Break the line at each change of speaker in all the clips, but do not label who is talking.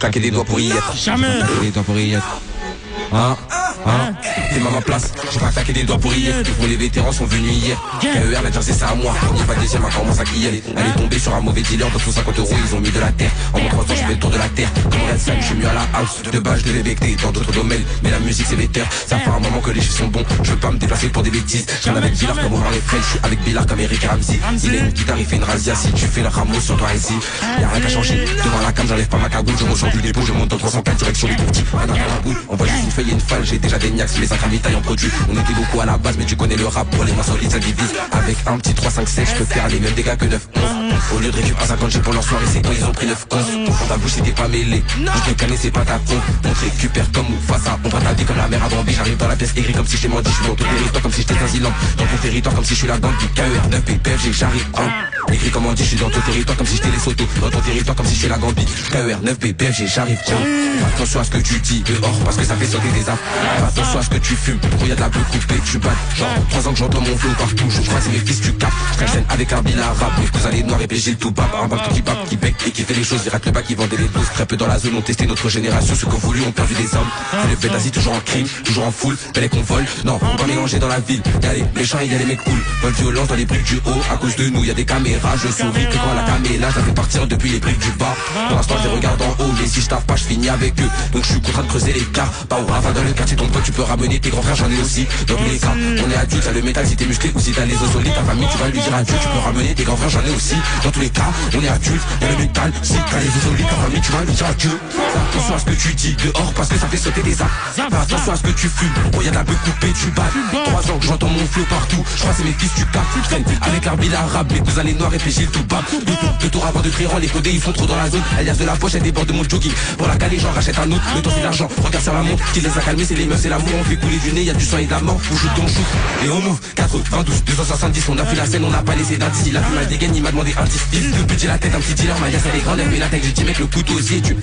Claquer des doigts pour y être.
Jamais.
Claquer des doigts pour y être. T'es à ma place, j'ai pas claqué des doigts pour y être. Tous les vétérans sont venus hier. KER la jersey c'est à moi. On n'y pas deuxième, à commence à crier. Elle est tombée sur un mauvais dealer. Dans 50 euros ils ont mis de la terre. En mon 3 ans je fais le tour de la terre. Comme Red Sam, je suis mieux à la house. De base je devais becter dans d'autres domaines. Mais la musique c'est l'éther. Ça fait un moment que les chiffres sont bons. Je veux pas me déplacer pour des bêtises. J'en avec Billard comme Omar et Fred. Je suis avec Billard comme Eric Ramsey. Il a une guitare, il fait une razzia. Si tu fais le rameau sur toi ici, y'a rien qu'à changer. Devant la cam j'enlève pas ma cagoule. Je ressors du dépôt, je monte dans 304 direction les courtiers. On voit juste une feuille et une falle. J'ai déjà des niaques sur les 5 taille en produit. On était beaucoup à la base mais tu connais le rap. Pour les mains solides ça divise. Avec un petit 3, 5, 7 je peux faire les mêmes dégâts que 9, 11. Au lieu de récupérer 50 G pour leur soirée, c'est quand ils ont pris 9, 11. Dans ta bouche c'était pas mêlé. Je te canne c'est pas ta con. On te récupère comme Mufasa. On va ta vie comme la mer à Bambi. J'arrive dans la pièce aigrie comme si je t'ai menti. Je suis dans ton territoire comme si j'étais un Zilan. Dans ton territoire comme si je suis la gang du KER 9 PPFG. J'arrive écrit comme on dit, je suis dans ton territoire comme si j'étais les Soto. Dans ton territoire comme si je suis la Gambie. KER 9 PPFG. J'arrive Fais attention à ce que tu dis dehors parce que ça fait sauter des affres. Fais attention à ce que tu fumes. Quand y'a de la bleue coupée, tu battes. Genre 3 ans que j'entends mon flow partout. Je crois que c'est mes fils tu capes. Je traîne avec un bilan rap. Mes cousins les noirs et PG le tout bab. Un bac qui bappe, qui bec et qui fait les choses. Il rate le bac qui vendait les doses. Très peu dans la zone ont testé notre génération. Ceux qu'on voulu ont perdu des hommes. C'est le fait d'Asie toujours en crime, toujours en foule. Belle et qu'on vole. Non, faut pas mélanger dans la ville. Y'a les méchants et y'a les mecs cool. Vol violence dans les briques du haut. À cause de nous y'a des caméras. Je souris que quand la caméra ça fait partir depuis les briques du bas. Pour l'instant je les regarde en haut. Mais si je taffe pas je finis avec eux. Donc je suis contraint de creuser l'écart. Pas au rava dans le quartier. Ton pote tu peux ramener tes grands frères. J'en ai aussi. Dans tous les cas on est adulte. T'as le métal si t'es musclé ou si t'as les os solides. Ta famille tu vas lui dire adieu. Tu peux ramener tes grands frères. J'en ai aussi. Dans tous les cas on est adulte. Y'a le métal si t'as les os solides. Ta famille tu vas lui dire adieu. Fais attention à ce que tu dis dehors parce que ça fait sauter des arbres. Fais attention à ce que tu fumes. Quand y'a de la beuh coupée tu battes. 3 ans que j'entends mon flow partout. Je crois c'est mes fils tu capes. Je traîne avec l'arbitre arabe. Mes cousins les noirs et PG le tout bab. De tour avant de créer les codés ils font trop dans la zone. Alias de la poche elle déborde de mon jogging. Pour la caler j'en rachète un autre. Le temps c'est l'argent. Regarde sur la montre. Qui les a calmés c'est les meufs c'est l'amour. On fait couler du nez y'a du sang et de la mort. Faut shoot ton shoot. Et on move 92 270. On a fait la scène on a pas laissé d'indice. Il a vu ma dégaine il m'a demandé un 10. Le budget la tête un petit dealer. Ma liasse elle est grande elle fait la tête. J'ai dit mec le couteau osier tu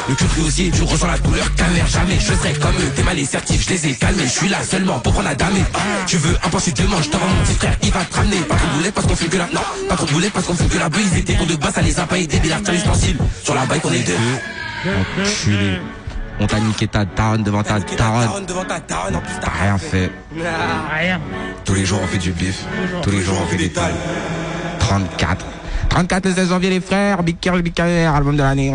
le cul osier tu ressens la douleur. KER jamais je serai comme eux. T'es mal les certifs je les ai calmés. Je suis là seulement pour prendre la dame. Tu veux un pain si demain je t'envoie mon petit frère il va te ramener. Pas trop de boulettes parce qu'on fume que la non. Pas trop de boulettes parce qu'on fume que la beuh. Ils étaient pour de base ça les a pas aidés. Billard tiens l'ustensile. Sur la bike on est deux.
Enculé. On t'a niqué ta daronne devant ta daronne. T'as rien fait.
Rien.
Tous les jours on fait du bif. Tous les jours on fait des talles.
34 le 16 janvier les frères. Big KER, album de l'année.